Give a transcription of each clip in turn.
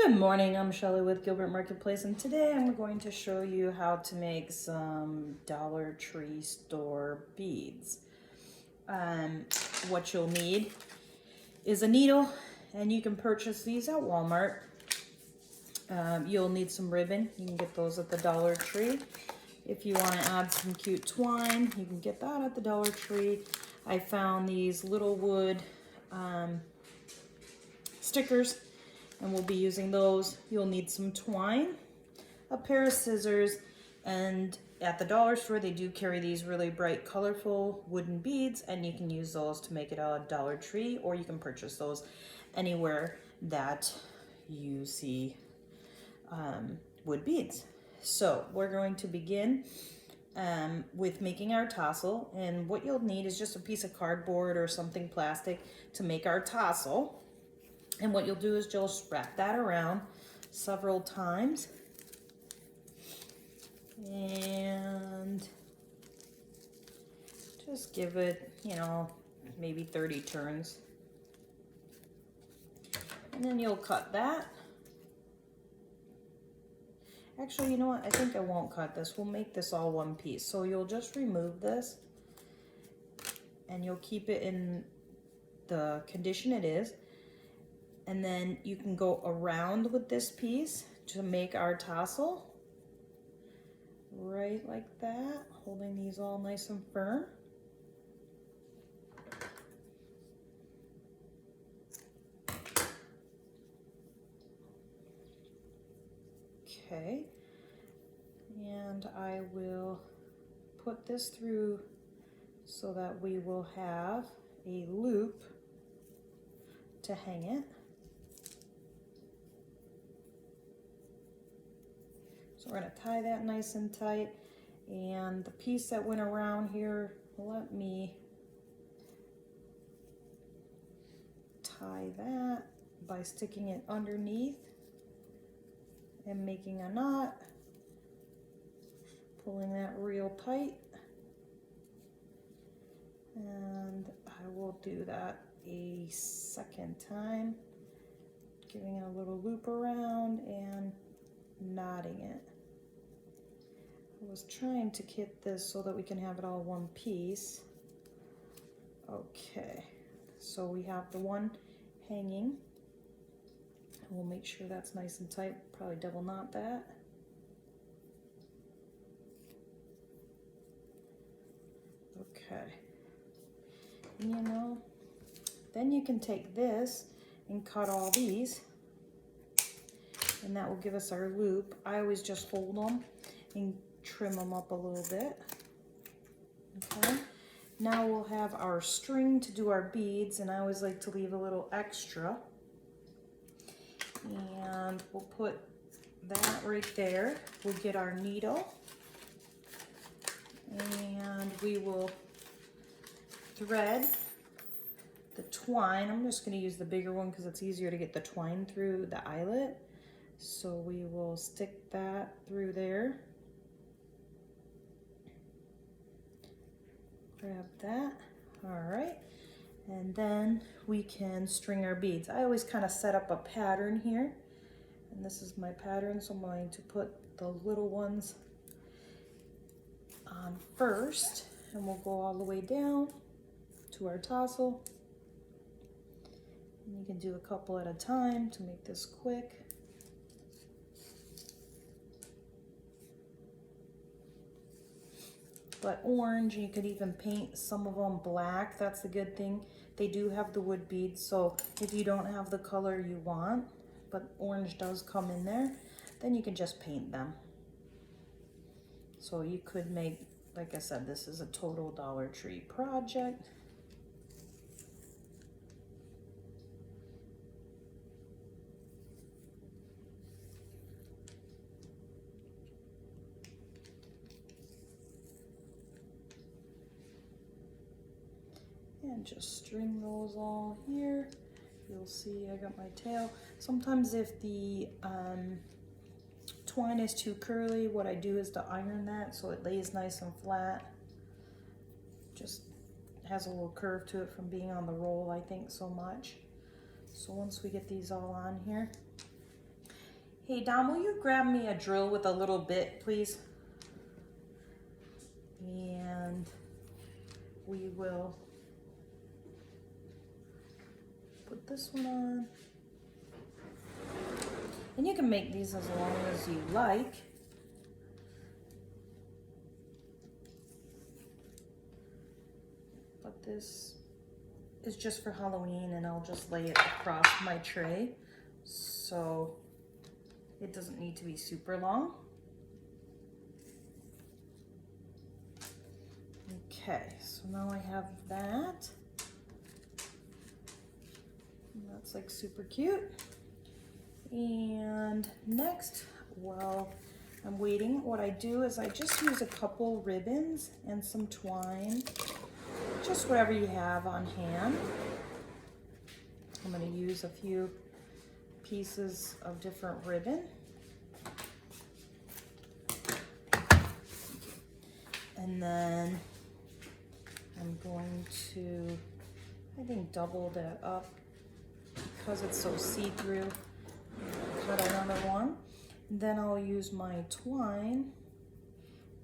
Good morning, I'm Shelly with Gilbert Marketplace, and today I'm going to show you how to make some Dollar Tree store beads. What you'll need is a needle, and you can purchase these at Walmart. You'll need some ribbon. You can get those at the Dollar Tree. If you want to add some cute twine, you can get that at the Dollar Tree. I found these little wood stickers, and we'll be using those. You'll need some twine, a pair of scissors, and at the dollar store they do carry these really bright colorful wooden beads, and you can use those to make it a Dollar Tree, or you can purchase those anywhere that you see wood beads. So we're going to begin with making our tassel, and what you'll need is just a piece of cardboard or something plastic to make our tassel. And what you'll do is just wrap that around several times and just give it, maybe 30 turns. And then you'll cut that. Actually, you know what? I think I won't cut this. We'll make this all one piece. So you'll just remove this and you'll keep it in the condition it is. And then you can go around with this piece to make our tassel, right like that, holding these all nice and firm. Okay, and I will put this through so that we will have a loop to hang it. So we're going to tie that nice and tight, and the piece that went around here, let me tie that by sticking it underneath and making a knot, pulling that real tight, and I will do that a second time, giving it a little loop around and knotting it. I was trying to kit this so that we can have it all one piece. Okay, so we have the one hanging. We'll make sure that's nice and tight, probably double knot that. Okay, and then you can take this and cut all these, and that will give us our loop. I always just hold them and trim them up a little bit. Okay, now we'll have our string to do our beads, and I always like to leave a little extra, and we'll put that right there. We'll get our needle, and we will thread the twine. I'm just going to use the bigger one because it's easier to get the twine through the eyelet. So we will stick that through there. Grab that. All right. And then we can string our beads. I always kind of set up a pattern here. And this is my pattern, so I'm going to put the little ones on first. And we'll go all the way down to our tassel. And you can do a couple at a time to make this quick. But orange, you could even paint some of them black. That's the good thing. They do have the wood beads, so if you don't have the color you want, but orange does come in there, then you can just paint them. So you could make, like I said, this is a total Dollar Tree project. And just string those all here. You'll see I got my tail. Sometimes if the twine is too curly, what I do is to iron that so it lays nice and flat. Just has a little curve to it from being on the roll, I think, so much. So once we get these all on here, Hey Dom, will you grab me a drill with a little bit, please? And we will put this one on. And you can make these as long as you like. But this is just for Halloween, and I'll just lay it across my tray so it doesn't need to be super long. Okay, so now I have that. And that's like super cute. And next, while I'm waiting, what I do is I just use a couple ribbons and some twine, just whatever you have on hand. I'm going to use a few pieces of different ribbon. And then I'm going to, I think, double that up because it's so see-through. Cut another one. And then I'll use my twine,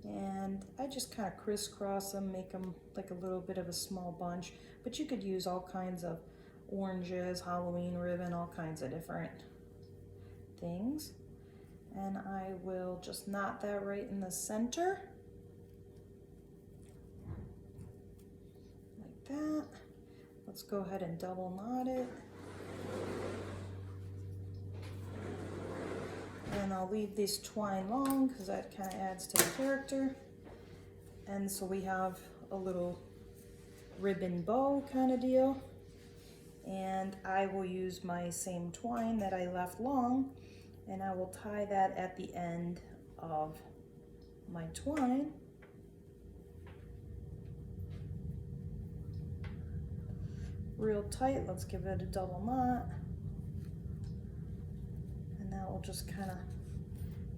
and I just kind of crisscross them, make them like a little bit of a small bunch. But you could use all kinds of oranges, Halloween ribbon, all kinds of different things. And I will just knot that right in the center. That. Let's go ahead and double knot it. And I'll leave this twine long because that kind of adds to the character. And so we have a little ribbon bow kind of deal. And I will use my same twine that I left long, and I will tie that at the end of my twine. Real tight. Let's give it a double knot, and that will just kind of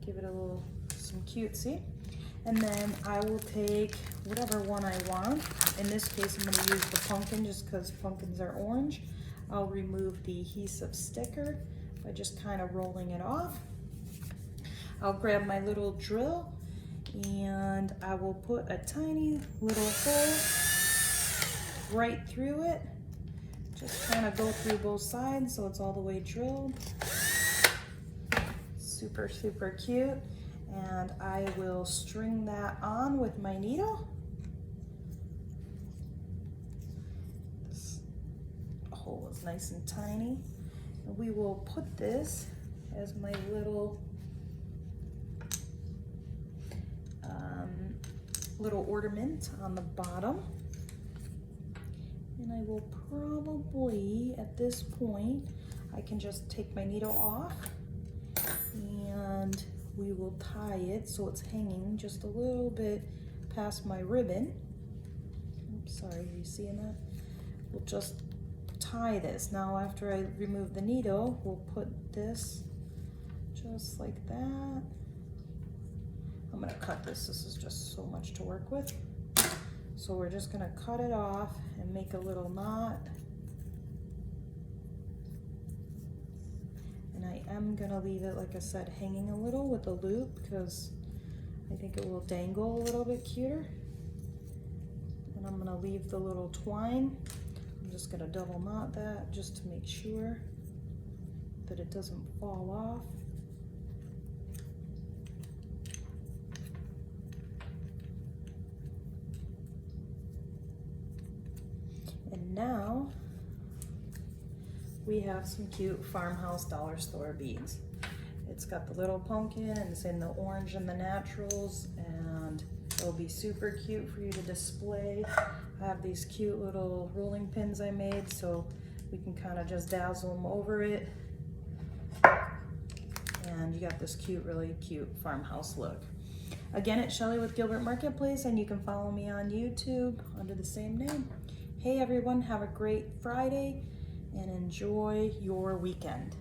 give it a little some cutesy. And then I will take whatever one I want. In this case, I'm going to use the pumpkin just because pumpkins are orange. I'll remove the adhesive sticker by just kind of rolling it off. I'll grab my little drill and I will put a tiny little hole right through it. Just kind of go through both sides so it's all the way drilled. Super, super cute. And I will string that on with my needle. This hole is nice and tiny. And we will put this as my little little ornament on the bottom. And I will probably, at this point, I can just take my needle off and we will tie it so it's hanging just a little bit past my ribbon. Oops, sorry, are you seeing that? We'll just tie this. Now after I remove the needle, we'll put this just like that. I'm gonna cut this. This is just so much to work with. So we're just gonna cut it off and make a little knot. And I am gonna leave it, like I said, hanging a little with a loop because I think it will dangle a little bit cuter. And I'm gonna leave the little twine. I'm just gonna double knot that just to make sure that it doesn't fall off. And now we have some cute Farmhouse dollar store beads. It's got the little pumpkin and it's in the orange and the naturals, and it'll be super cute for you to display. I have these cute little rolling pins I made so we can kind of just dazzle them over it. And you got this cute, really cute farmhouse look. Again, it's Shelly with Gilbert Marketplace, and you can follow me on YouTube under the same name. Hey everyone, have a great Friday and enjoy your weekend.